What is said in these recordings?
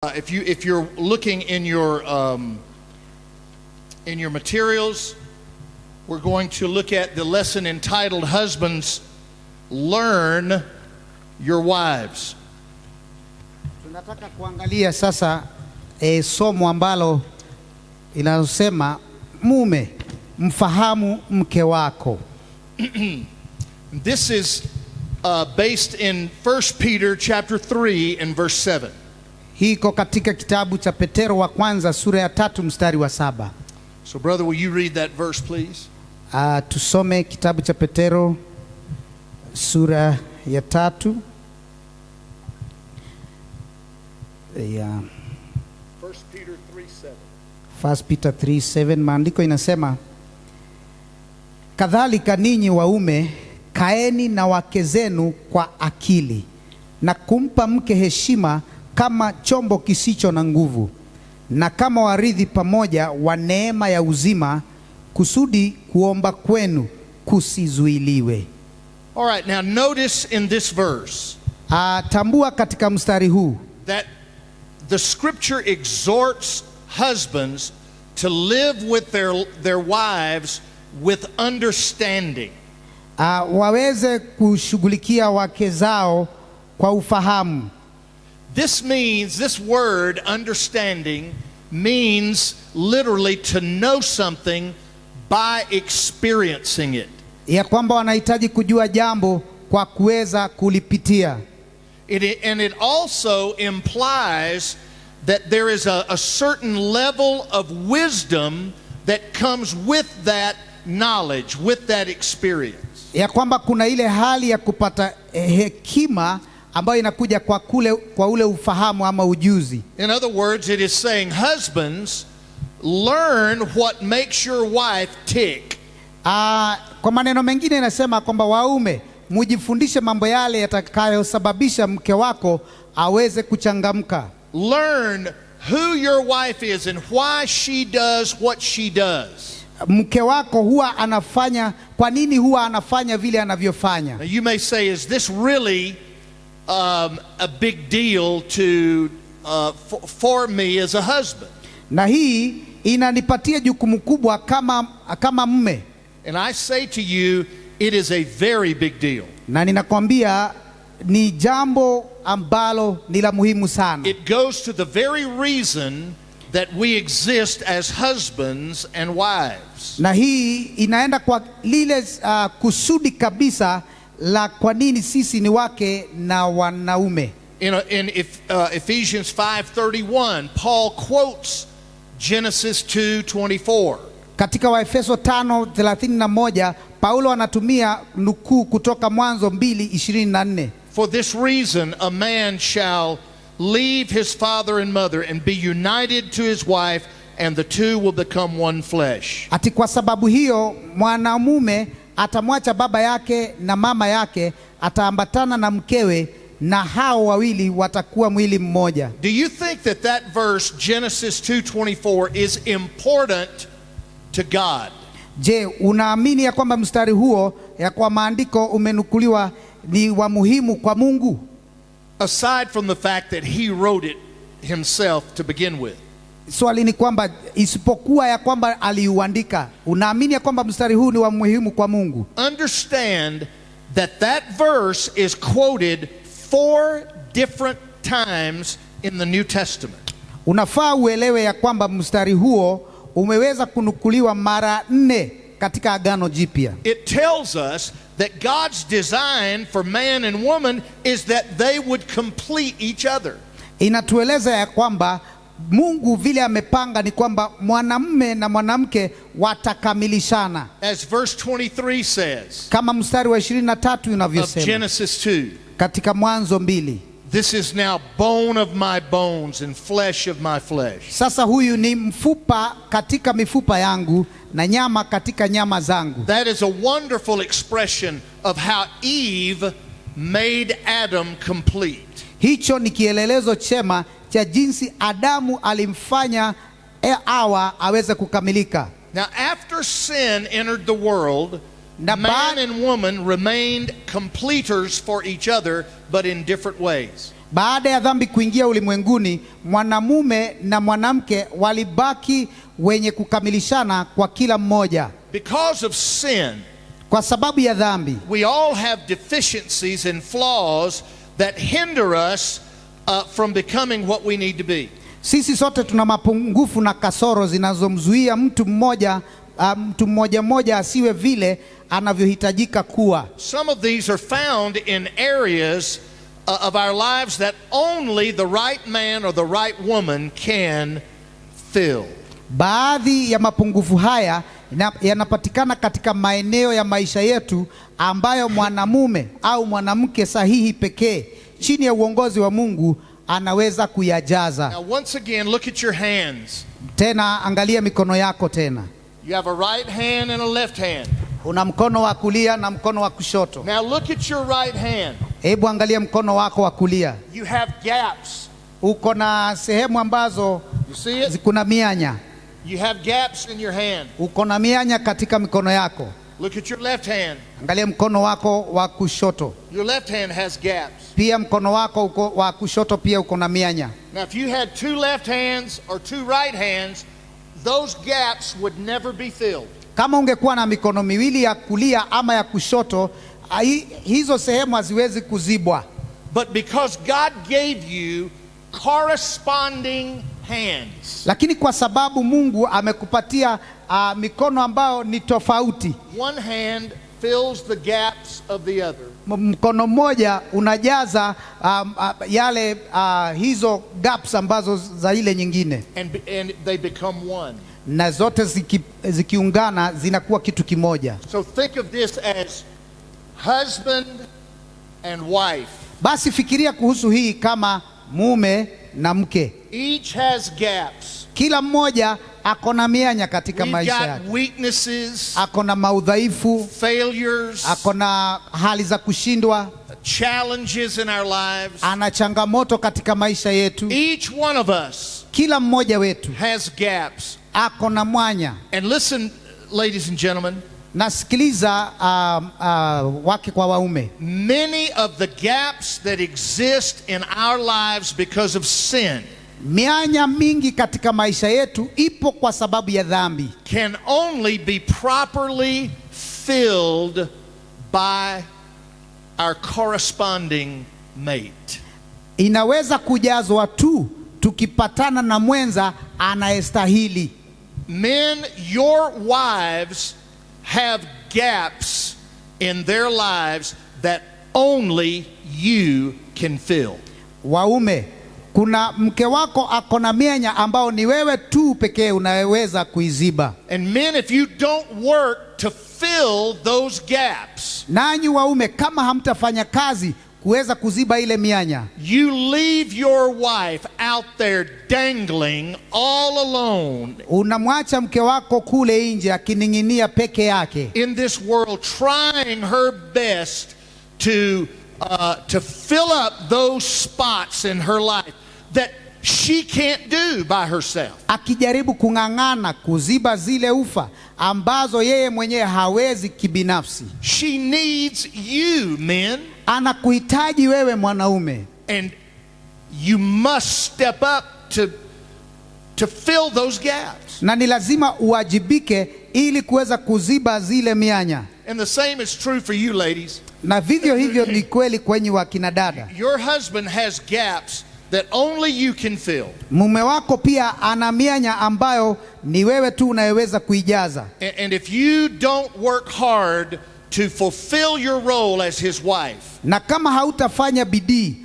If you're looking in your materials, we're going to look at the lesson entitled "Husbands, Learn Your Wives." Tunataka kuangalia sasa somo ambalo inasema mume mfahamu mke wako. This is based in 1 Peter chapter 3 and verse 7. Hii iko katika kitabu cha Petero wa kwanza sura ya 3 mstari wa 7. So brother, will you read that verse please? Tusome kitabu cha Petero sura ya 3. 1 Peter 3:7. 1 Peter 3:7, maandiko inasema, kadhalika ninyi waume kaeni na wake zenu kwa akili na kumpa mke heshima kama chombo kisicho na nguvu na kama warithi pamoja wa neema ya uzima, kusudi kuomba kwenu kusizuiliwe. All right, now notice in this verse tambua katika mstari huu that the scripture exhorts husbands to live with their wives with understanding. Waweze kushughulikia wake zao kwa ufahamu. This means, this word understanding means literally to know something by experiencing it. Ya kwamba wanahitaji kujua jambo kwa kuweza kulipitia. And it also implies that there is a certain level of wisdom that comes with that knowledge, with that experience. Ya kwamba kuna ile hali ya kupata hekima ambayo inakuja kwa ule ufahamu ama ujuzi. In other words, it is saying, husbands, learn what makes your wife tick. Kwa maneno mengine inasema kwamba waume mujifundishe mambo yale yatakayosababisha mke wako aweze kuchangamka. Learn who your wife is and why she does what she does. Mke wako huwa anafanya, kwa nini huwa anafanya vile anavyofanya. Now you may say, is this really a big deal to for me as a husband? Na hii inanipatia jukumu kubwa kama mume. And I say to you, it is a very big deal. Na ninakwambia ni jambo ambalo ni la muhimu sana. It goes to the very reason that we exist as husbands and wives. Na hii inaenda kwa lile kusudi kabisa la kwa nini sisi ni wake na wanaume. In Ephesians 5:31, Paul quotes Genesis 2:24. Katika Waefeso 5:31 Paulo anatumia nukuu kutoka Mwanzo 2:24. For this reason a man shall leave his father and mother and be united to his wife, and the two will become one flesh. Ati kwa sababu hiyo mwanamume atamwacha baba yake na mama yake, ataambatana na mkewe, na hao wawili watakuwa mwili mmoja. Do you think that verse Genesis 2:24 is important to God? Je, unaamini ya kwamba mstari huo ya kwa maandiko umenukuliwa ni wa muhimu kwa Mungu? Aside from the fact that he wrote it himself to begin with. Swali ni kwamba isipokuwa ya kwamba aliuandika, unaamini ya kwamba mstari huu ni wa muhimu kwa Mungu? Understand that verse is quoted 4 different times in the New Testament. Unafaa uelewe ya kwamba mstari huo umeweza kunukuliwa mara 4 katika Agano Jipya. It tells us that God's design for man and woman is that they would complete each other. Inatueleza ya kwamba Mungu vile amepanga ni kwamba mwanamume na mwanamke watakamilishana. As verse 23 says. Kama mstari wa 23 unavyosema. Of Genesis 2. Katika Mwanzo 2. This is now bone of my bones and flesh of my flesh. Sasa huyu ni mfupa katika mifupa yangu na nyama katika nyama zangu. That is a wonderful expression of how Eve made Adam complete. Hicho ni kielelezo chema cha jinsi Adamu alimfanya Hawa aweze kukamilika. Now after sin entered the world, man and woman remained completers for each other, but in different ways. Baada ya dhambi kuingia ulimwenguni, mwanamume na mwanamke walibaki wenye kukamilishana kwa kila mmoja. Because of sin, kwa sababu ya dhambi, we all have deficiencies and flaws that hinder us from becoming what we need to be. Sisi sote tuna mapungufu na kasoro zinazomzuia mtu mmoja asiwe vile anavyohitajika kuwa. Some of these are found in areas of our lives that only the right man or the right woman can fill. Baadhi ya mapungufu haya yanapatikana katika maeneo ya maisha yetu ambayo mwanamume au mwanamke sahihi pekee chini ya uongozi wa Mungu anaweza kuyajaza. Now once again, look at your hands. Tena angalia mikono yako tena. You have a right hand and a left hand. Una mkono wa kulia na mkono wa kushoto. Now look at your right hand. Hebu angalia mkono wako wa kulia. You have gaps. Uko na sehemu ambazo kuna mianya. You have gaps in your hand. Uko na mianya katika mikono yako. Look at your left hand. Angalia mkono wako wa kushoto. Your left hand has gaps. Pia mkono wako wa kushoto pia uko na mianya. Now if you had two left hands or two right hands, those gaps would never be filled. Kama ungekuwa na mikono miwili ya kulia ama ya kushoto, hizo sehemu haziwezi kuzibwa. But because God gave you corresponding hands. Lakini kwa sababu Mungu amekupatia mikono ambao ni tofauti. One hand fills the gaps of the other. Mkono mmoja unajaza hizo gaps ambazo za ile nyingine. And they become one. Na zote zikiungana zinakuwa kitu kimoja. So think of this as husband and wife. Basi fikiria kuhusu hii kama mume na mke. Each has gaps. Kila mmoja ako na mianya katika maisha yake. We've got weaknesses, ako na maudhaifu, failures, ako na hali za kushindwa, challenges in our lives. Ana changamoto katika maisha yetu. Each one of us, kila mmoja wetu, has gaps. Ako na mwanya. And listen, ladies and gentlemen, nasikiliza wake kwa waume. Many of the gaps that exist in our lives because of sin, mianya mingi katika maisha yetu ipo kwa sababu ya dhambi, can only be properly filled by our corresponding mate. Inaweza kujazwa tu tukipatana na mwenza anayestahili. Men, your wives have gaps in their lives that only you can fill. Waume, kuna mke wako akona mianya ambao ni wewe tu pekee unaweza kuiziba. And men, if you don't work to fill those gaps, nanyi waume kama hamtafanya kazi kuweza kuziba ile mianya, you leave your wife out there dangling all alone. Unamwacha mke wako kule nje akining'inia peke yake. In this world, trying her best to fill up those spots in her life that she can't do by herself. Akijaribu kung'ang'ana kuziba zile ufa ambazo yeye mwenyewe hawezi kibinafsi. She needs you, men. Anakuhitaji wewe mwanaume. And you must step up to fill those gaps. Na ni lazima uwajibike ili kuweza kuziba zile mianya. And the same is true for you ladies. Na vivyo hivyo ni kweli kwenye wakina dada. Your husband has gaps that only you can fill. Mume wako pia ana mianya ambayo ni wewe tu unayeweza kuijaza. And if you don't work hard to fulfill your role as his wife, na kama hautafanya bidii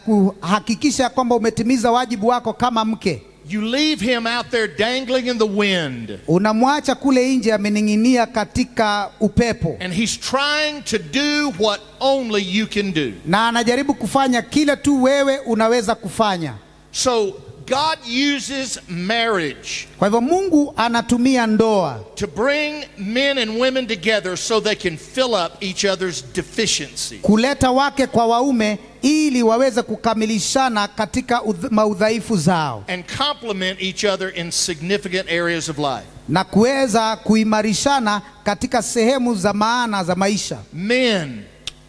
kuhakikisha kwamba umetimiza wajibu wako kama mke, you leave him out there dangling in the wind. Unamwacha kule nje amening'inia katika upepo. And he's trying to do what only you can do. Na anajaribu kufanya kile tu wewe unaweza kufanya. So God uses marriage. Kwa hivyo Mungu anatumia ndoa to bring men and women together so they can fill up each other's deficiency. Kuleta wake kwa waume ili waweze kukamilishana katika maudhaifu zao. And complement each other in significant areas of life. Na kuweza kuimarishana katika sehemu za maana za maisha. Men,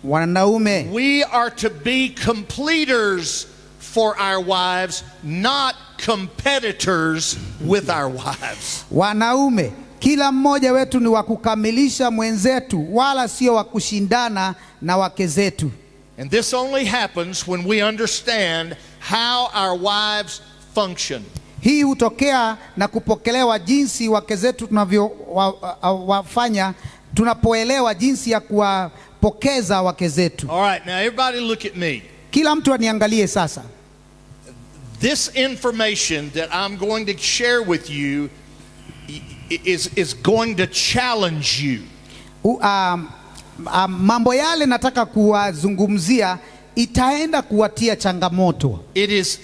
Wanaume, we are to be completers for our wives, not competitors with our wives. wanaume, kila mmoja wetu ni wa kukamilisha mwenzetu, wala sio wa kushindana na wake zetu. And this only happens when we understand how our wives function. Hii hutokea na kupokelewa jinsi wake zetu tunavyowafanya, tunapoelewa jinsi ya kuwapokeza wake zetu. All right, now everybody look at me. Kila mtu aniangalie sasa. This information that I'm going to share with you is going to challenge you. Mambo yale nataka kuwazungumzia itaenda kuwatia changamoto.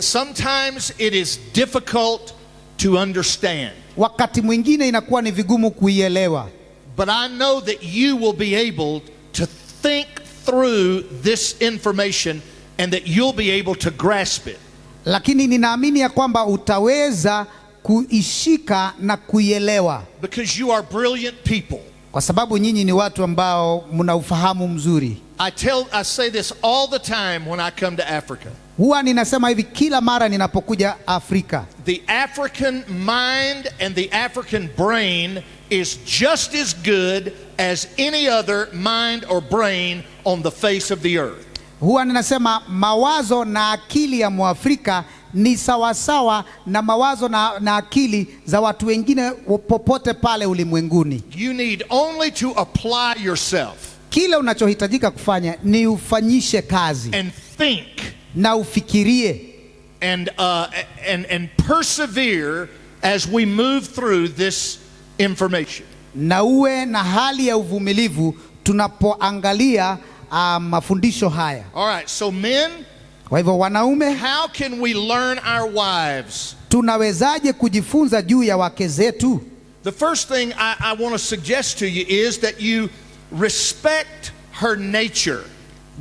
Sometimes it is difficult to understand. Wakati mwingine inakuwa ni vigumu kuielewa. But I know that you will be able to think through this information and that you'll be able to grasp it. Lakini ninaamini ya kwamba utaweza kuishika na kuielewa. Because you are brilliant people. Kwa sababu nyinyi ni watu ambao mna ufahamu mzuri. I say this all the time when I come to Africa. Huwa ninasema hivi kila mara ninapokuja Afrika. The African mind and the African brain is just as good as any other mind or brain on the face of the earth. Huwa ninasema mawazo na akili ya Mwafrika ni sawasawa na mawazo na akili za watu wengine popote pale ulimwenguni. You need only to apply yourself. Kile unachohitajika kufanya ni ufanyishe kazi. And think. Na ufikirie. And persevere as we move through this information. Na uwe na hali ya uvumilivu tunapoangalia mafundisho haya. All right, so men, kwa hivyo wanaume, how can we learn our wives? Tunawezaje kujifunza juu ya wake zetu? The first thing I want to suggest to you is that you respect her nature.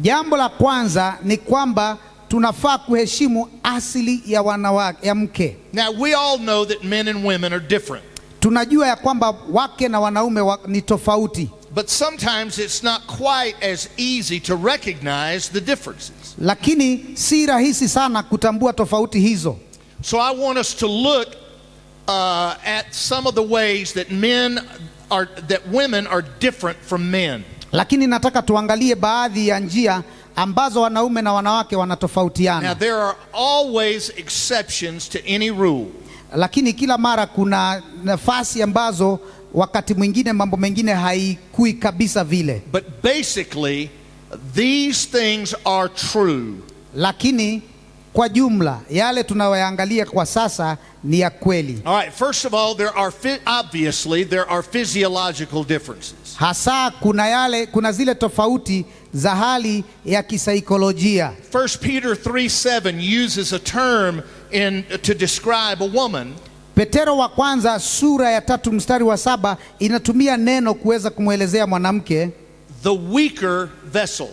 Jambo la kwanza ni kwamba tunafaa kuheshimu asili ya wanawake, ya mke. Now we all know that men and women are different. Tunajua ya kwamba wake na wanaume ni tofauti. But sometimes it's not quite as easy to recognize the differences. Lakini si rahisi sana kutambua tofauti hizo. So I want us to look at some of the ways that women are different from men. Lakini nataka tuangalie baadhi ya njia ambazo wanaume na wanawake wanatofautiana. Now there are always exceptions to any rule. Lakini kila mara kuna nafasi ambazo wakati mwingine mambo mengine haikui kabisa vile. But basically these things are true. Lakini kwa jumla yale tunayoangalia kwa sasa ni ya kweli. All right, first of all, obviously there are physiological differences. Hasa kuna zile tofauti za hali ya kisaikolojia. 1 Peter 3:7 uses a term to describe a woman. Petero wa kwanza sura ya 3 mstari wa 7 inatumia neno kuweza kumwelezea mwanamke, the weaker vessel.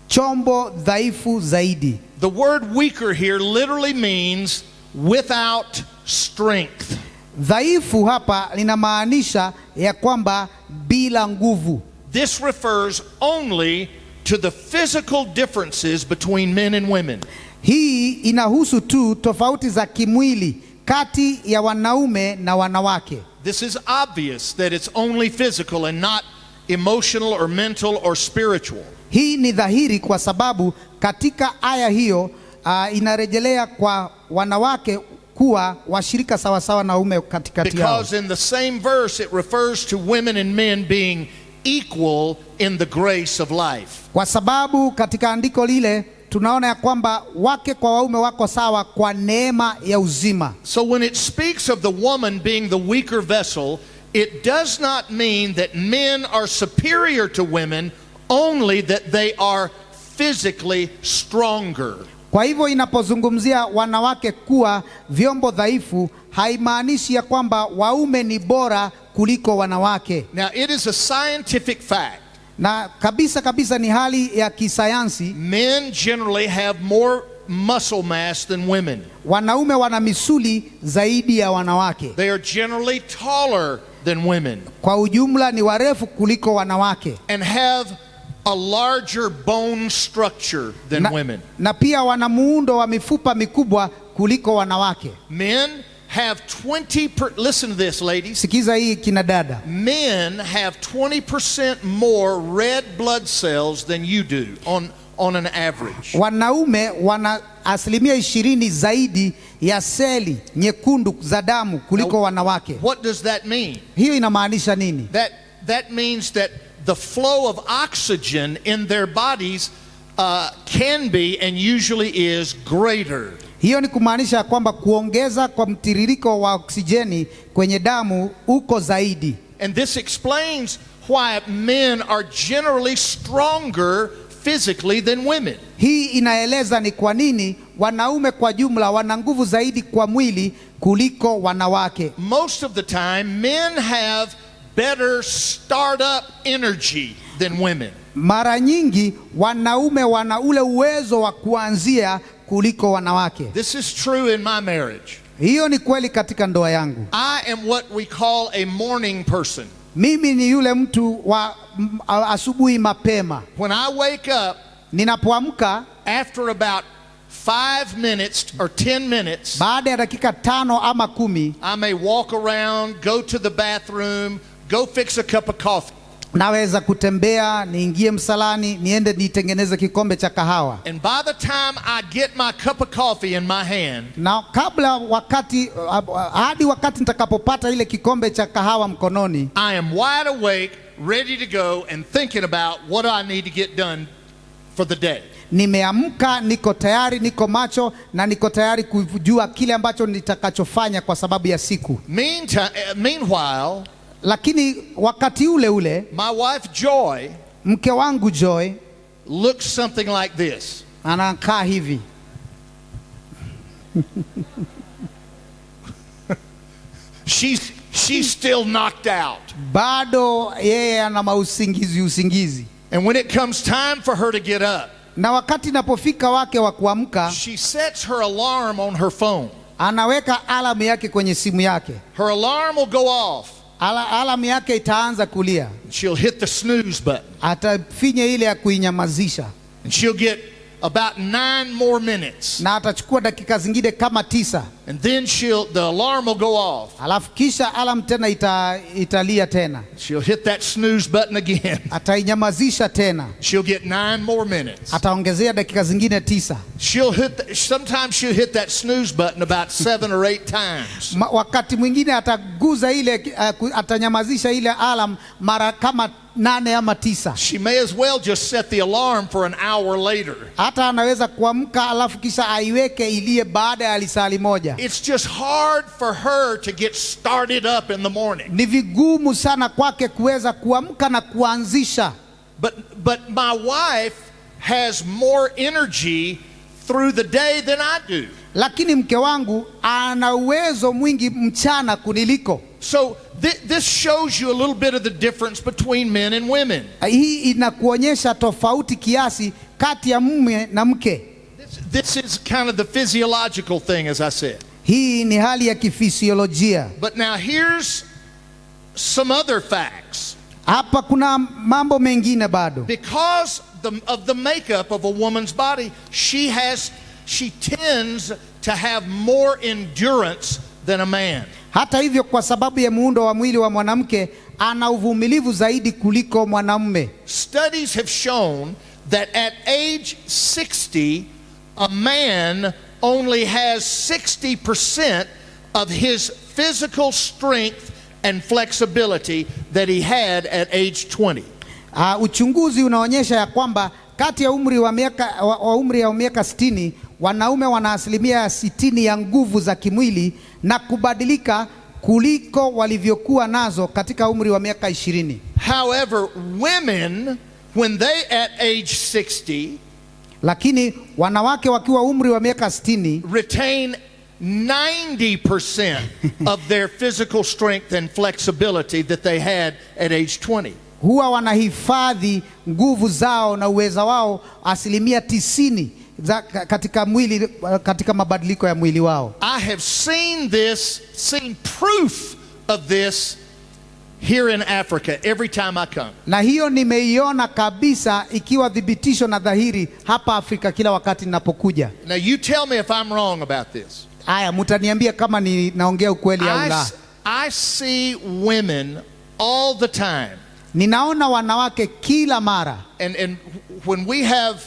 Chombo dhaifu zaidi. The word weaker here literally means without strength. Dhaifu hapa linamaanisha ya kwamba bila nguvu. This refers only to the physical differences between men and women. Hii inahusu tu tofauti za kimwili kati ya wanaume na wanawake. This is obvious that it's only physical and not emotional or mental or spiritual. Hii ni dhahiri kwa sababu katika aya hiyo inarejelea kwa wanawake kuwa washirika sawasawa na wanaume katikati yao. Because in the same verse it refers to women and men being equal in the grace of life. Kwa sababu katika andiko lile tunaona ya kwamba wake kwa waume wako sawa kwa neema ya uzima. So when it speaks of the woman being the weaker vessel, it does not mean that men are superior to women, only that they are physically stronger. Kwa hivyo inapozungumzia wanawake kuwa vyombo dhaifu, haimaanishi ya kwamba waume ni bora kuliko wanawake. Now it is a scientific fact. Na kabisa ni hali ya kisayansi. Men generally have more muscle mass than women. Wanaume wana misuli zaidi ya wanawake. They are generally taller than women. Kwa ujumla ni warefu kuliko wanawake. And have a larger bone structure than women. Na pia wana muundo wa mifupa mikubwa kuliko wanawake. Men have listen to this, ladies. Sikiza hii kina dada. Men have 20% more red blood cells than you do on an average. Wanaume wana 20% zaidi ya seli nyekundu za damu kuliko wanawake. What does that mean? Hiyo inamaanisha nini? That means that the flow of oxygen in their bodies can be and usually is greater. Hiyo ni kumaanisha kwamba kuongeza kwa mtiririko wa oksijeni kwenye damu uko zaidi. And this explains why men are generally stronger physically than women. Hii inaeleza ni kwa nini wanaume kwa jumla wana nguvu zaidi kwa mwili kuliko wanawake. Most of the time men have better startup energy than women. Mara nyingi wanaume wana ule uwezo wa kuanzia kuliko wanawake. This is true in my marriage. Hiyo ni kweli katika ndoa yangu. I am what we call a morning person. Mimi ni yule mtu wa asubuhi mapema. When I wake up, ninapoamka, after about 5 minutes or 10 minutes, baada ya dakika 5 ama 10, I may walk around, go to the bathroom, go fix a cup of coffee. Naweza kutembea, niingie msalani, niende nitengeneze kikombe cha kahawa. And by the time I get my cup of coffee in my hand, na kabla hadi wakati nitakapopata ile kikombe cha kahawa mkononi, I am wide awake, ready to go and thinking about what I need to get done for the day. Nimeamka, niko tayari, niko macho na niko tayari kujua kile ambacho nitakachofanya kwa sababu ya siku. Meanwhile, lakini wakati ule ule, my wife Joy, mke wangu Joy, looks something like this. Anakaa hivi. She's still knocked out. Bado yeye ana usingizi. And when it comes time for her to get up, na wakati inapofika wake wa kuamka, she sets her alarm on her phone. Anaweka alarm yake kwenye simu yake. Her alarm will go off. Alarm yake itaanza kulia. She'll hit the snooze button. Atafinya ile ya kuinyamazisha. And she'll get about 9 more minutes. Na atachukua dakika zingine kama 9. And then the alarm will go off. Alafu kisha alarm tena italia tena. She'll hit that snooze button again. Atainyamazisha tena. She'll get 9 more minutes. Ataongezea dakika zingine 9. Sometimes she'll hit that snooze button about 7 or 8 times. Wakati mwingine ataguza ile atanyamazisha ile alarm mara kama 8 ama 9. She may as well just set the alarm for an hour later. Hata anaweza kuamka alafu kisha aiweke ilie baada ya lisali moja. It's just hard for her to get started up in the morning. Ni vigumu sana kwake kuweza kuamka na kuanzisha. But my wife has more energy through the day than I do. Lakini mke wangu ana uwezo mwingi mchana kuniliko. So this shows you a little bit of the difference between men and women. Hii inakuonyesha tofauti kiasi kati ya mume na mke. This is kind of the physiological thing, as I said. Hii ni hali ya kifisiolojia. But now here's some other facts. Hapa kuna mambo mengine bado. Because of the makeup of a woman's body, she tends to have more endurance than a man. Hata hivyo, kwa sababu ya muundo wa mwili wa mwanamke, ana uvumilivu zaidi kuliko mwanamume. Studies have shown that at age 60, a man only has 60% of his physical strength and flexibility that he had at age 20. Uchunguzi unaonyesha ya kwamba kati ya umri wa miaka 60, wanaume wana 60% ya nguvu za kimwili na kubadilika kuliko walivyokuwa nazo katika umri wa miaka 20. However, women, when they at age 60, lakini wanawake wakiwa umri wa miaka 60, retain 90% of their physical strength and flexibility that they had at age 20. Huwa wanahifadhi nguvu zao na uweza wao 90% katika mabadiliko ya mwili wao. I have seen proof of this here in Africa every time I come. Na hiyo nimeiona kabisa ikiwa thibitisho na dhahiri hapa Afrika kila wakati ninapokuja. Now you tell me if I'm wrong about this. Haya, mtaniambia kama ninaongea ukweli au la. I see women all the time. Ninaona wanawake kila mara. And when we have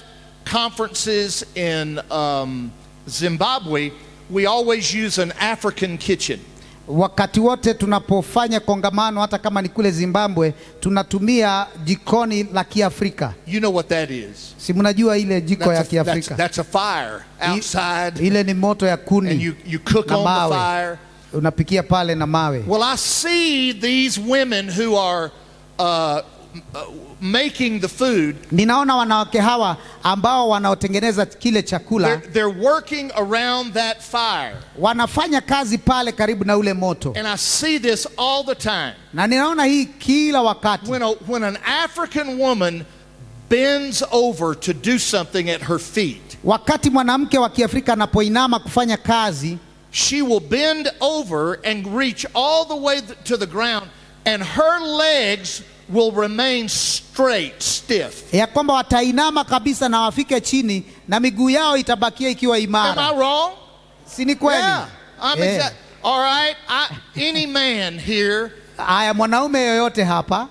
conferences in Zimbabwe, we always use an African kitchen. Wakati wote tunapofanya kongamano hata kama ni kule Zimbabwe, tunatumia jikoni la Kiafrika. You know what that is? Si mnajua ile jiko ya Kiafrika? That's a fire outside. Ile ni moto ya kuni. And you cook on the fire. Unapikia pale na mawe. Well, I see these women who are making the food. Ninaona wanawake hawa ambao wanaotengeneza kile chakula. They're working around that fire. Wanafanya kazi pale karibu na ule moto. And I see this all the time. Na ninaona hii kila wakati. When an African woman bends over to do something at her feet. Wakati mwanamke wa Kiafrika anapoinama kufanya kazi, she will bend over and reach all the way to the ground, and her legs will remain straight, stiff. Ya kwamba watainama kabisa na wafike chini na miguu yao itabakia ikiwa imara. Am I wrong? Si ni kweli? Yeah, all right. Any man here aya, mwanaume yoyote hapa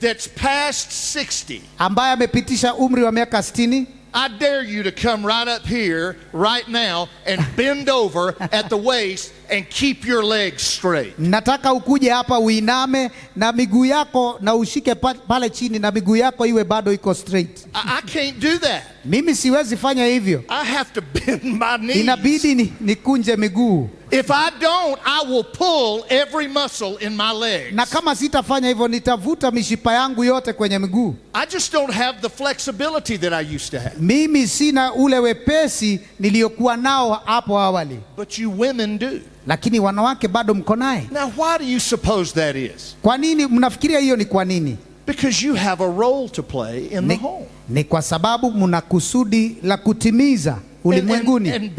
that's past 60, ambaye amepitisha umri wa miaka 60, I dare you to come right up here right now and bend over at the waist and keep your legs straight. Nataka ukuje hapa uiname na miguu yako na ushike pale chini na miguu yako iwe bado iko straight. I can't do that. Mimi siwezi fanya hivyo. I have to bend my knees. Inabidi nikunje miguu. If I don't, I will pull every muscle in my legs. Na kama sitafanya hivyo nitavuta mishipa yangu yote kwenye miguu. I just don't have the flexibility that I used to have. Mimi sina ule wepesi niliokuwa nao hapo awali. But you women do. Lakini wanawake bado mko naye. Now why do you suppose that is? Kwa nini mnafikiria hiyo ni kwa nini? Because you have a role to play in the home. Ni kwa sababu mna kusudi la kutimiza ulimwenguni. And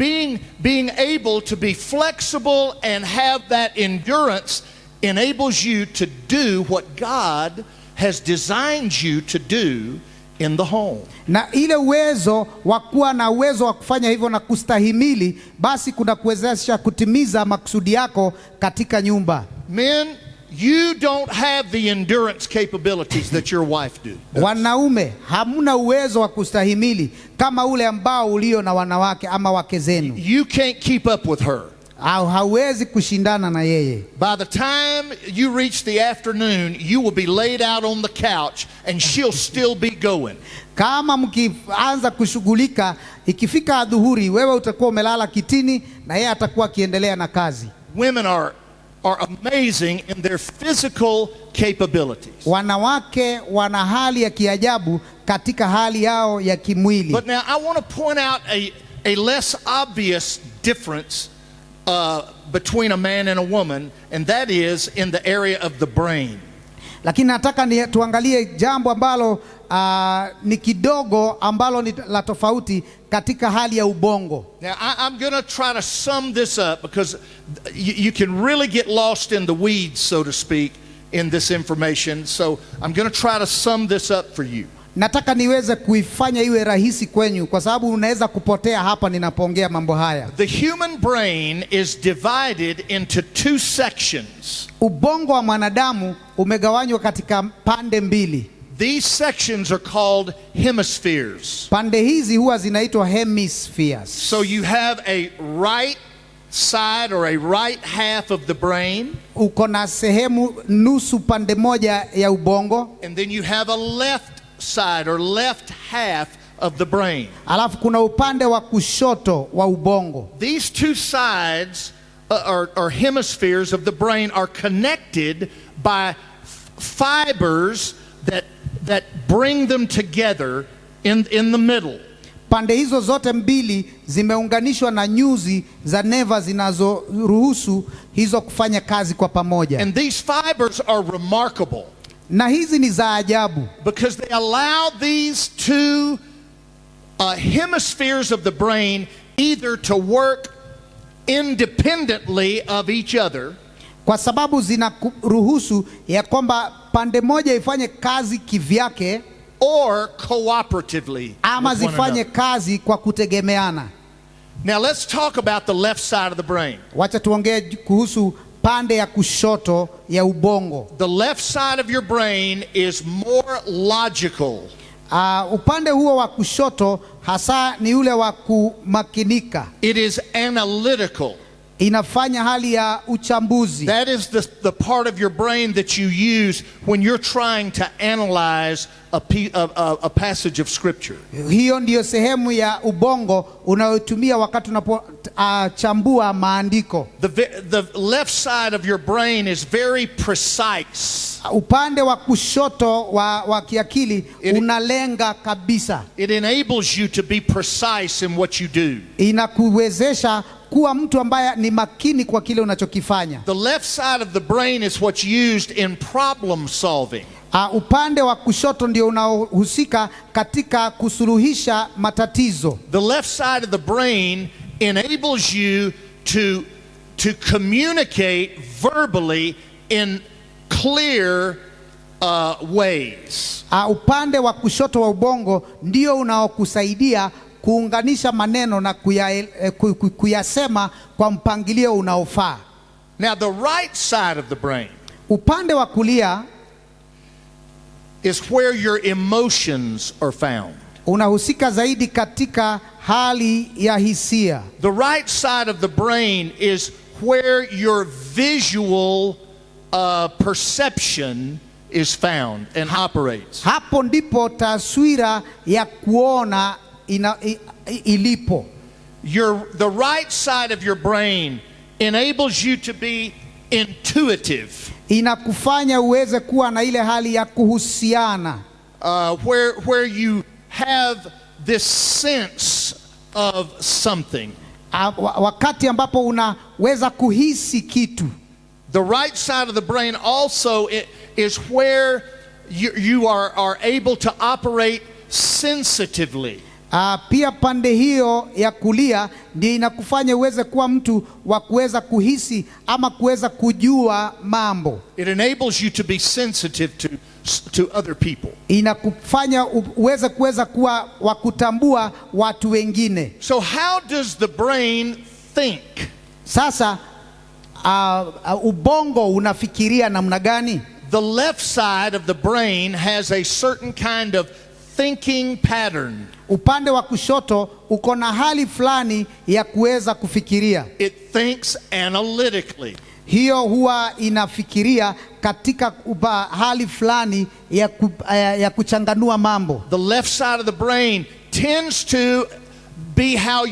being able to be flexible and have that endurance enables you to do what God has designed you to do in the home. Na ile uwezo wa kuwa na uwezo wa kufanya hivyo na kustahimili, basi kuna kuwezesha kutimiza makusudi yako katika nyumba. Men, you don't have the endurance capabilities that your wife does. Wanaume hamuna uwezo wa kustahimili kama ule ambao ulio na wanawake ama wake zenu. You can't keep up with her. Au hawezi kushindana na yeye. By the time you reach the afternoon, you will be laid out on the couch and she'll still be going. Kama mkianza kushughulika, ikifika adhuhuri wewe utakuwa umelala kitini na yeye atakuwa akiendelea na kazi. Women are amazing in their physical capabilities. Wanawake wana hali ya kiajabu katika hali yao ya kimwili. But now I want to point out a less obvious difference between a man and a woman, and that is in the area of the brain. Lakini nataka tuangalie jambo ambalo ni kidogo ambalo ni la tofauti katika hali ya ubongo. Now I'm going to try to sum this up because you can really get lost in the weeds, so to speak, in this information. So I'm going to try to sum this up for you. Nataka niweze kuifanya iwe rahisi kwenyu kwa sababu unaweza kupotea hapa ninapoongea mambo haya. The human brain is divided into two sections. Ubongo wa mwanadamu umegawanywa katika pande mbili. These sections are called hemispheres. Pande hizi huwa zinaitwa hemispheres. So you have a right side or a right half of the brain. Uko na sehemu nusu pande moja ya ubongo. And then you have a left side or left half of the brain. Alafu kuna upande wa kushoto wa ubongo. These two sides or hemispheres of the brain are connected by fibers that bring them together in the middle. Pande hizo zote mbili zimeunganishwa na nyuzi za neva zinazoruhusu hizo kufanya kazi kwa pamoja. And these fibers are remarkable. Na hizi ni za ajabu. Because they allow these two hemispheres of the brain either to work independently of each other. kwa sababu zinaruhusu ya kwamba pande moja ifanye kazi kivyake or cooperatively ama with one zifanye another. kazi kwa kutegemeana. Now let's talk about the left side of the brain. Wacha tuongee kuhusu pande ya kushoto ya ubongo. The left side of your brain is more logical. Upande huo wa kushoto hasa ni ule wa kumakinika. It is analytical. Inafanya hali ya uchambuzi. That is the part of your brain that you use when you're trying to analyze a passage of scripture. Hiyo ndiyo sehemu ya ubongo unayotumia wakati unapochambua maandiko. The left side of your brain is very precise. Upande wa kushoto wa kiakili unalenga kabisa. It enables you to be precise in what you do. Inakuwezesha kuwa mtu ambaye ni makini kwa kile unachokifanya. The left side of the brain is what's used in problem solving. Upande wa kushoto ndio unaohusika katika kusuluhisha matatizo. The left side of the brain enables you to communicate verbally in clear ways. Upande wa kushoto wa ubongo ndio unaokusaidia kuunganisha maneno na kuyasema kwa mpangilio unaofaa. Now the right side of the brain, upande wa kulia, is where your emotions are found. Unahusika zaidi katika hali ya hisia. The right side of the brain is where your visual perception is found and operates. Hapo ndipo taswira ya kuona ilipo. The right side of your brain enables you to be intuitive. Inakufanya uweze kuwa na ile hali ya kuhusiana. Where you have this sense of something. Wakati ambapo unaweza kuhisi kitu. The right side of the brain also is where you are able to operate sensitively. Pia pande hiyo ya kulia ndio inakufanya uweze kuwa mtu wa kuweza kuhisi ama kuweza kujua mambo. It enables you to be sensitive to other people. Inakufanya uweze kuwa wa kutambua watu wengine. So how does the brain think? Sasa ubongo unafikiria namna gani? The left side of the brain has a certain kind of thinking pattern. Upande wa kushoto uko na hali fulani ya kuweza kufikiria. It thinks analytically. Hiyo huwa inafikiria katika hali fulani ya kuchanganua mambo. The left side of the brain tends to be how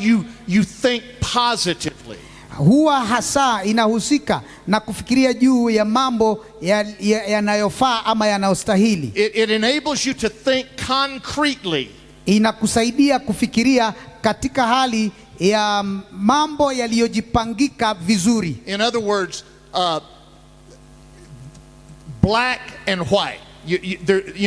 you think positively. Huwa hasa inahusika na kufikiria juu ya mambo yanayofaa ama yanayostahili. It enables you to think concretely. Inakusaidia kufikiria katika hali ya mambo yaliyojipangika vizuri. In other words, black and white.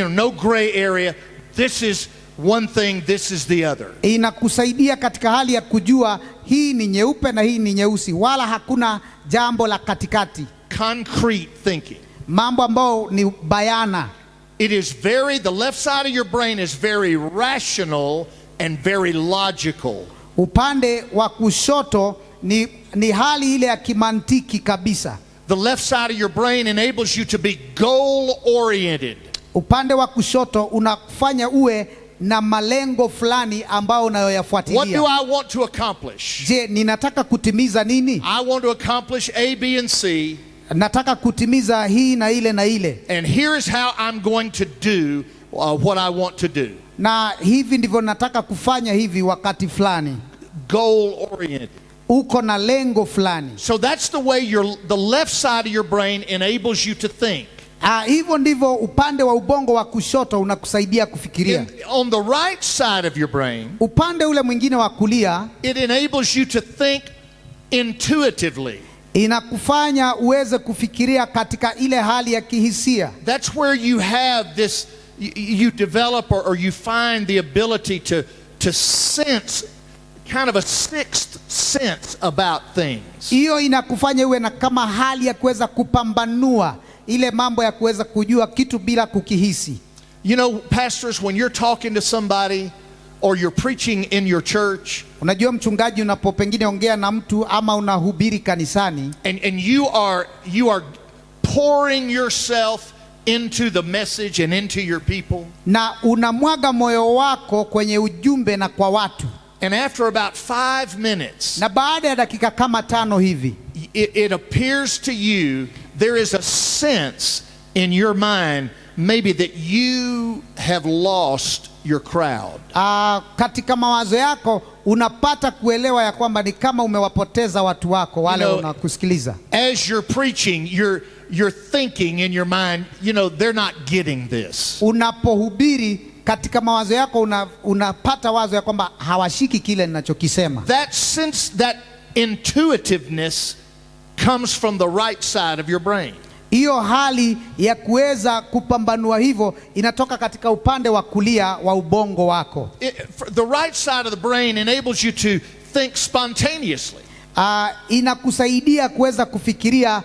No gray area. This is one thing, this is the other. Inakusaidia katika hali ya kujua hii ni nyeupe na hii ni nyeusi, wala hakuna jambo la katikati. Concrete thinking. Mambo ambayo ni bayana. The left side of your brain is very rational and very logical. Upande wa kushoto ni hali ile ya kimantiki kabisa. The left side of your brain enables you to be goal oriented. Upande wa kushoto unafanya uwe na malengo fulani ambao unayoyafuatilia. What do I want to accomplish? Je, ninataka kutimiza nini? I want to accomplish A, B and C. Nataka kutimiza hii na ile na ile. And here is how I'm going to do what I want to do. Na hivi ndivyo nataka kufanya hivi wakati fulani. Goal oriented. Uko na lengo fulani. So that's the way the left side of your brain enables you to think. Hivyo ndivyo upande wa ubongo wa kushoto unakusaidia kufikiria. On the right side of your brain, upande ule mwingine wa kulia, it enables you to think intuitively. Inakufanya uweze kufikiria katika ile hali ya kihisia. That's where you have this, you develop or you find the ability to sense kind of a sixth sense about things. Hiyo inakufanya uwe na kama hali ya kuweza kupambanua ile mambo ya kuweza kujua kitu bila kukihisi. You know, pastors, when you're talking to somebody or you're preaching in your church, unajua mchungaji unapopengine ongea na mtu ama unahubiri kanisani, and you are pouring yourself into the message and into your people, na unamwaga moyo wako kwenye ujumbe na kwa watu, and after about 5 minutes, na baada ya dakika kama 5 hivi, it appears to you there is a sense in your mind maybe that you have lost your crowd. Katika mawazo yako unapata kuelewa ya kwamba ni kama umewapoteza watu wako wale unakusikiliza. As you're preaching, you're thinking in your mind, they're not getting this. Unapohubiri katika mawazo yako unapata wazo ya kwamba hawashiki kile ninachokisema. That sense, that intuitiveness comes from the right side of your brain. Hiyo hali ya kuweza kupambanua hivyo inatoka katika upande wa kulia wa ubongo wako. The right side of the brain enables you to think spontaneously. Inakusaidia kuweza kufikiria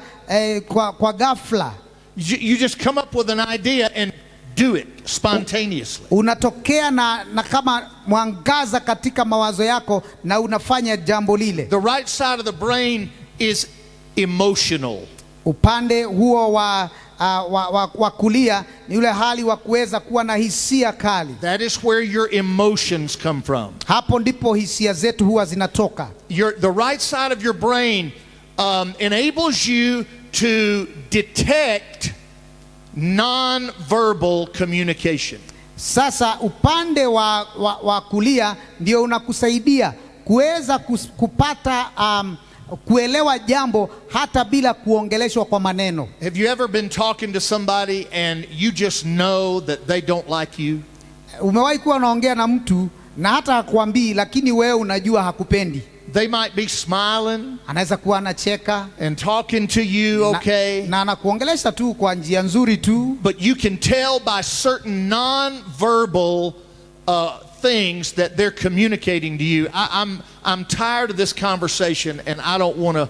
kwa ghafla. You just come up with an idea and do it spontaneously. Unatokea na kama mwangaza katika mawazo yako na unafanya jambo lile. The right side of the brain is emotional. Upande huo wa kulia ni ule hali wa kuweza kuwa na hisia kali. That is where your emotions come from. Hapo ndipo hisia zetu huwa zinatoka. The right side of your brain enables you to detect non-verbal communication. Sasa upande wa kulia ndio unakusaidia kuweza kupata kuelewa jambo hata bila kuongeleshwa kwa maneno. Have you ever been talking to somebody and you just know that they don't like you? Umewahi kuwa unaongea na mtu na hata hakuambii, lakini wewe unajua hakupendi. They might be smiling, anaweza kuwa anacheka and talking to you, okay, na anakuongelesha tu kwa njia nzuri tu, but you can tell by certain non-verbal things that they're communicating to you. I'm tired of this conversation and I don't want to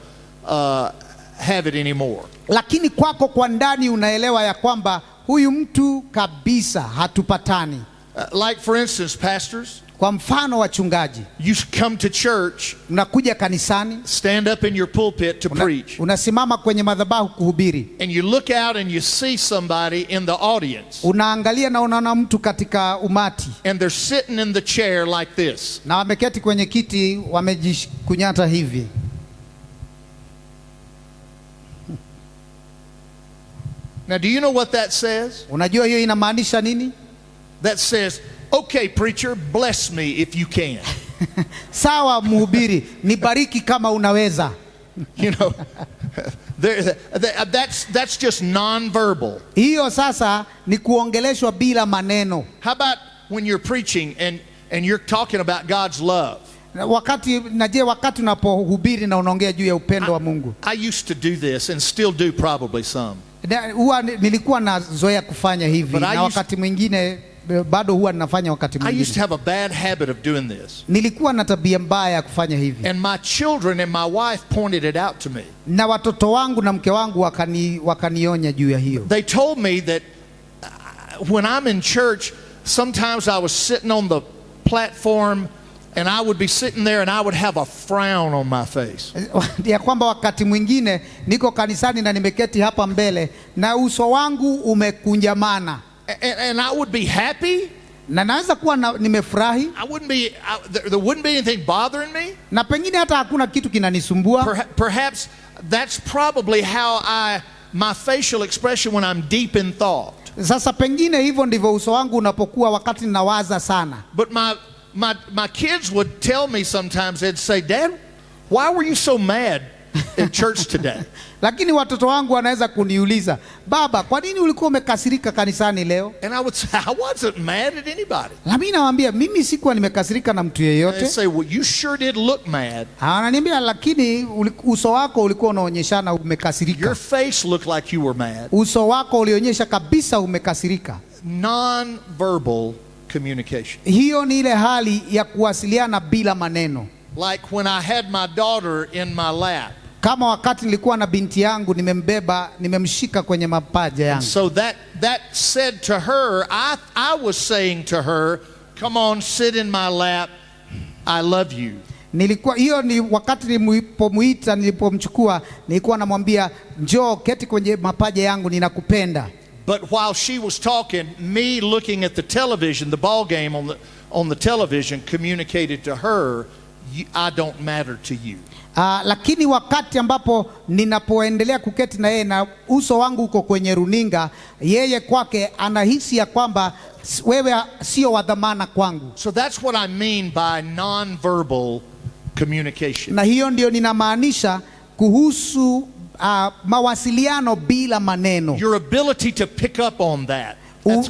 have it anymore. Lakini kwako kwa ndani unaelewa ya kwamba huyu mtu kabisa hatupatani. Like for instance, pastors, kwa mfano wachungaji, you come to church, unakuja kanisani, stand up in your pulpit to preach, unasimama kwenye madhabahu kuhubiri, and you look out and you see somebody in the audience, unaangalia na unaona mtu katika umati, and they're sitting in the chair like this, na wameketi kwenye kiti wamejikunyata hivi. Now do you know what that says? Unajua hiyo inamaanisha nini? That says, okay preacher, bless me if you can. Sawa mhubiri, nibariki kama unaweza. That's just non-verbal. Hiyo sasa ni kuongeleshwa bila maneno. How about when you're preaching and you're talking about God's love? Wakati unapohubiri na unaongea juu ya upendo wa Mungu. I used to do this and still do probably some. Nilikuwa nazoea kufanya hivi, na wakati mwingine bado huwa ninafanya wakati mwingine. I used to have a bad habit of doing this. Nilikuwa na tabia mbaya ya kufanya hivi. And my children and my wife pointed it out to me. Na watoto wangu na mke wangu wakanionya juu ya hiyo. They told me that when I'm in church, sometimes I was sitting on the platform and I would be sitting there and I would have a frown on my face. Ya kwamba wakati mwingine niko kanisani na nimeketi hapa mbele na uso wangu umekunjamana. And I would be happy. Na naweza kuwa nimefurahi. There wouldn't be anything bothering me. Na pengine hata hakuna kitu kinanisumbua. Perhaps that's probably how my facial expression when I'm deep in thought. Sasa pengine hivyo ndivyo uso wangu unapokuwa wakati ninawaza sana. But my kids would tell me sometimes, they'd say, Dad, why were you so mad in church today? Lakini watoto wangu wanaweza kuniuliza, baba, kwa nini ulikuwa umekasirika kanisani leo? And I would say, I wasn't mad at anybody. Na mimi nawaambia, mimi sikuwa nimekasirika na mtu yeyote. They say, well, you sure did look mad. Ananiambia, lakini uso wako ulikuwa unaonyeshana umekasirika. Your face looked like you were mad. Uso wako ulionyesha kabisa umekasirika. Non-verbal communication. Hiyo ni ile hali ya kuwasiliana bila maneno. Like when I had my daughter in my lap. Kama wakati nilikuwa na binti yangu nimemshika kwenye mapaja yangu. So that said to her, I was saying to her, come on, sit in my lap, I love you. Hiyo ni wakati nilipomchukua nilikuwa namwambia njoo keti kwenye mapaja yangu, ninakupenda. But while she was talking, me looking at the television, the ball game on the television communicated to her, I don't matter to you. Lakini wakati ambapo ninapoendelea kuketi na yeye na uso wangu uko kwenye runinga, yeye kwake anahisi ya kwamba wewe sio wa dhamana kwangu. So that's what I mean by non-verbal communication. Na hiyo ndio ninamaanisha kuhusu mawasiliano bila maneno. Your ability to pick up on that.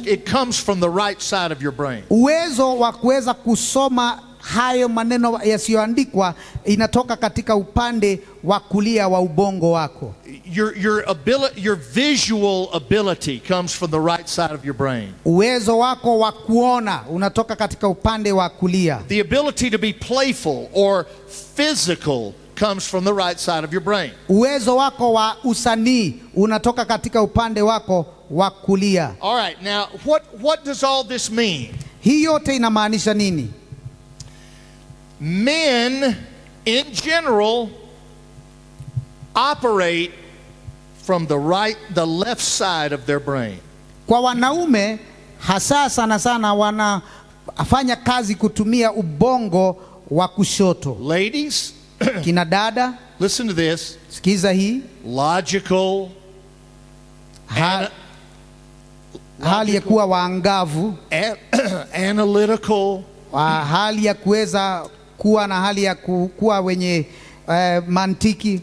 It comes from the right side of your brain. Uwezo wa kuweza kusoma hayo maneno yasiyoandikwa inatoka katika upande wa kulia wa ubongo wako. Your visual ability comes from the right side of your brain. Uwezo wako wa kuona unatoka katika upande wa kulia. The ability to be playful or physical comes from the right side of your brain. Uwezo wako wa usanii unatoka katika upande wako wa kulia. All right, now what does all this mean? Hii yote inamaanisha nini? Men in general operate from the left side of their brain. Kwa wanaume hasa sana wanafanya kazi kutumia ubongo wa kushoto. Ladies, kina dada, listen to this. Sikiza hii. Logical, hali ya kuwa waangavu, analytical, hali ya kuweza kuwa na hali ya kuwa wenye mantiki,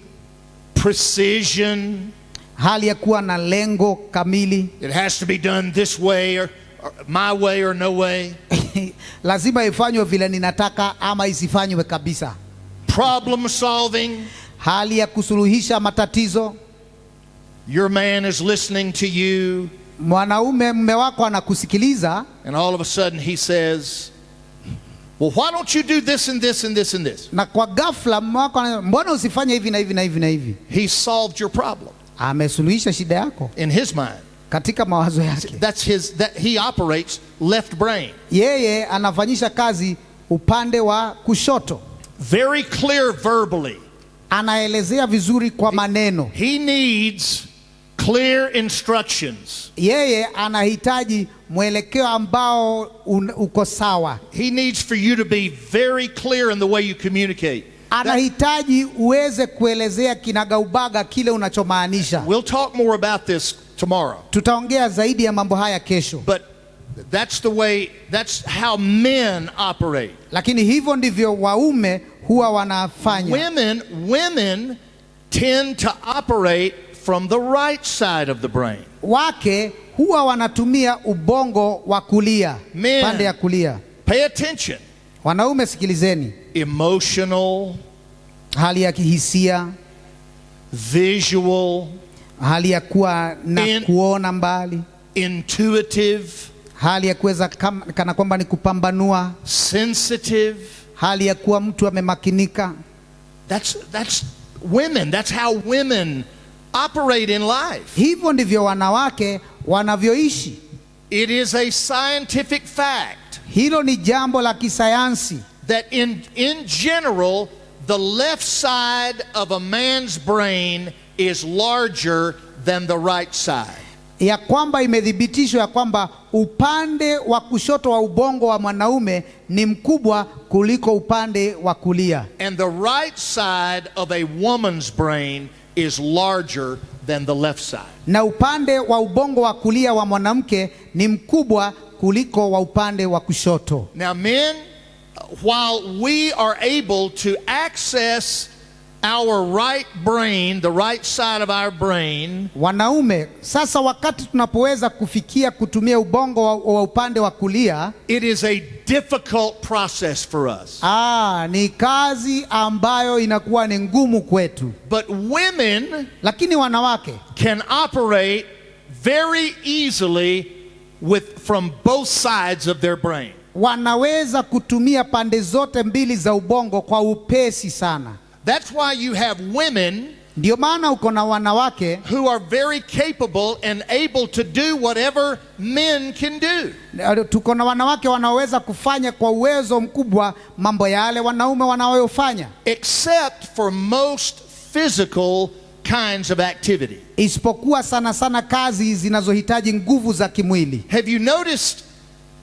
precision, hali ya kuwa na lengo kamili. It has to be done this way or my way or no way. Lazima ifanywe vile ninataka ama isifanywe kabisa. Problem solving, hali ya kusuluhisha matatizo. Your man is listening to you. Mume wako anakusikiliza. And all of a sudden he says, well, why don't you do this and this and this and this? Na kwa ghafla mume wako mbona usifanye hivi na hivi na hivi na hivi? He solved your problem. Amesuluhisha shida yako. In his mind. Katika mawazo yake. That he operates left brain. Yeye anafanyisha kazi upande wa kushoto. Very clear verbally. Anaelezea vizuri kwa maneno. He needs clear instructions. Yeye anahitaji mwelekeo ambao uko sawa. He needs for you to be very clear in the way you communicate. Anahitaji uweze kuelezea kinagaubaga kile unachomaanisha. We'll talk more about this tomorrow. Tutaongea zaidi ya mambo haya kesho. But that's how men operate. Lakini hivyo ndivyo waume huwa wanafanya. Women tend to operate from the right side of the brain. Wake huwa wanatumia ubongo wa kulia, pande ya kulia. Pay attention. Wanaume sikilizeni. Emotional, hali ya kihisia, visual, hali ya kuwa na kuona mbali, intuitive, hali ya kuweza kana kwamba ni kupambanua, sensitive, hali ya kuwa mtu amemakinika. That's women. That's how women operate in life. Hivyo ndivyo wanawake wanavyoishi. It is a scientific fact. Hilo ni jambo la kisayansi. That in general, the left side of a man's brain is larger than the right side. Ya kwamba imethibitishwa ya kwamba upande wa kushoto wa ubongo wa mwanaume ni mkubwa kuliko upande wa kulia. And the right side of a woman's brain is larger than the left side. Na upande wa ubongo wa kulia wa mwanamke ni mkubwa kuliko wa upande wa kushoto. Now men, while we are able to access our right brain, the right side of our brain, wanaume sasa wakati tunapoweza kufikia kutumia ubongo wa upande wa kulia, it is a difficult process for us. Ni kazi ambayo inakuwa ni ngumu kwetu. But women, lakini wanawake can operate very easily from both sides of their brain. wanaweza kutumia pande zote mbili za ubongo kwa upesi sana. That's why you have women Ndio maana uko na wanawake who are very capable and able to do whatever men can do. Tuko na wanawake wanaoweza kufanya kwa uwezo mkubwa mambo yale wanaume wanayofanya, except for most physical kinds of activity. Isipokuwa sana sana kazi zinazohitaji nguvu za kimwili. Have you noticed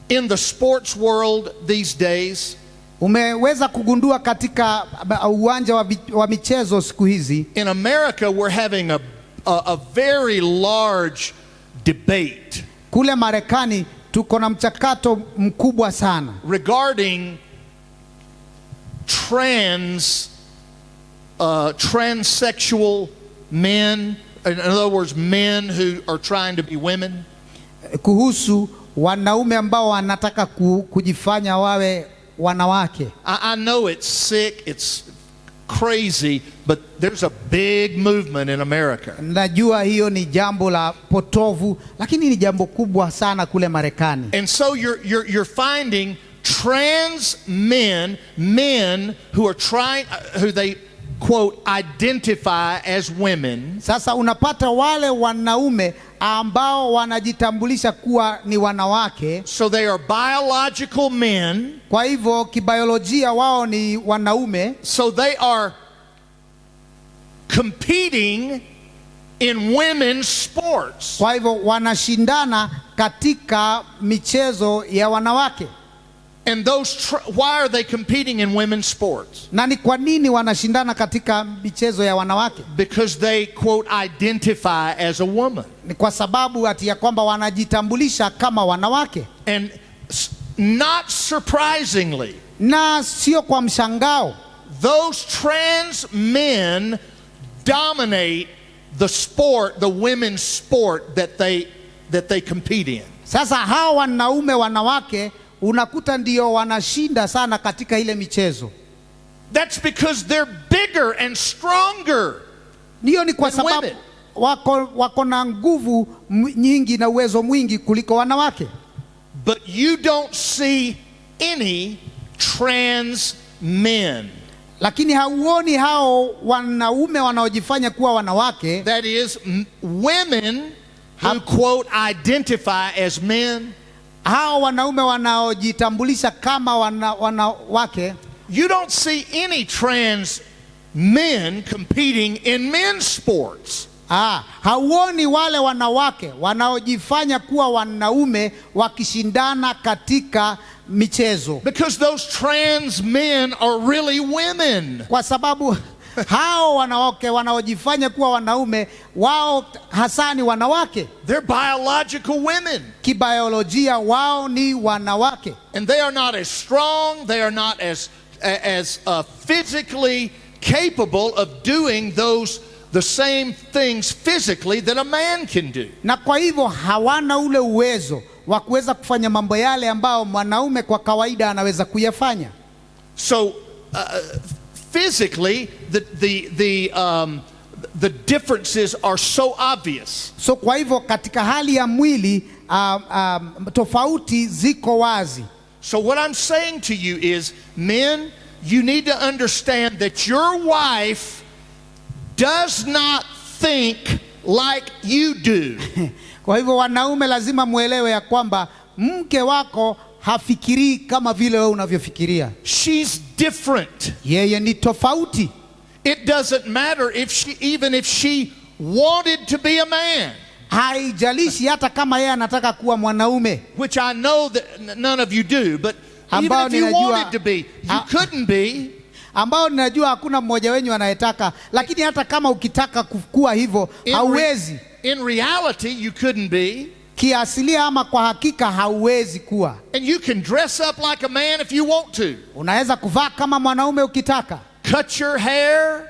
in the sports world these days? Umeweza kugundua katika uwanja wa michezo siku hizi, in America we're having a very large debate. Kule Marekani tuko na mchakato mkubwa sana regarding transsexual men, in other words men who are trying to be women. Kuhusu wanaume ambao wanataka kujifanya wawe wanawake. I know it's sick, it's crazy, but there's a big movement in America. Najua hiyo ni jambo la potovu, lakini ni jambo kubwa sana kule Marekani. And so you're finding trans men who are trying, who they quote identify as women. Sasa unapata wale wanaume ambao wanajitambulisha kuwa ni wanawake. So they are biological men. Kwa hivyo kibiolojia wao ni wanaume. So they are competing in women's sports. Kwa hivyo wanashindana katika michezo ya wanawake. And why are they competing in women's sports? Na ni kwa nini wanashindana katika michezo ya wanawake? Because they quote identify as a woman. Ni kwa sababu ati ya kwamba wanajitambulisha kama wanawake. And not surprisingly, na sio kwa mshangao, those trans men dominate the sport, the women's sport that they compete in. Sasa hao wanaume wanawake unakuta ndio wanashinda sana katika ile michezo. That's because they're bigger and stronger. Ndio ni kwa sababu wako na nguvu nyingi na uwezo mwingi kuliko wanawake. But you don't see any trans men. Lakini hauoni hao wanaume wanaojifanya kuwa wanawake. That is women who quote identify as men. Hao wanaume wanaojitambulisha kama wanawake. You don't see any trans men competing in men's sports. Hauoni wale wanawake wanaojifanya kuwa wanaume wakishindana katika michezo. Because those trans men are really women. Kwa sababu hao wanawake wanaojifanya kuwa wanaume wao hasa ni wanawake. They're biological women. Kibiolojia wao ni wanawake. And they are not as strong, they are not as physically capable of doing the same things physically that a man can do. Na kwa hivyo hawana ule uwezo wa kuweza kufanya mambo yale ambao mwanaume kwa kawaida anaweza kuyafanya. So physically the differences are so obvious. So kwa hivyo katika hali ya mwili tofauti ziko wazi. So what I'm saying to you is, men, you need to understand that your wife does not think like you do. Kwa hivyo wanaume lazima muelewe ya kwamba mke wako hafikirii kama vile wewe unavyofikiria. She's different. Yeye ni tofauti. It doesn't matter even if she wanted to be a man. Haijalishi hata kama yeye anataka kuwa mwanaume. Which I know that none of you do, but even if you wanted to be, you couldn't be. Ambao ninajua hakuna mmoja wenu anayetaka, lakini hata kama ukitaka kukua hivyo hauwezi. In reality you couldn't be. Kiasilia ama kwa hakika hauwezi kuwa. And you can dress up like a man if you want to. Unaweza kuvaa kama mwanaume ukitaka. Cut your hair.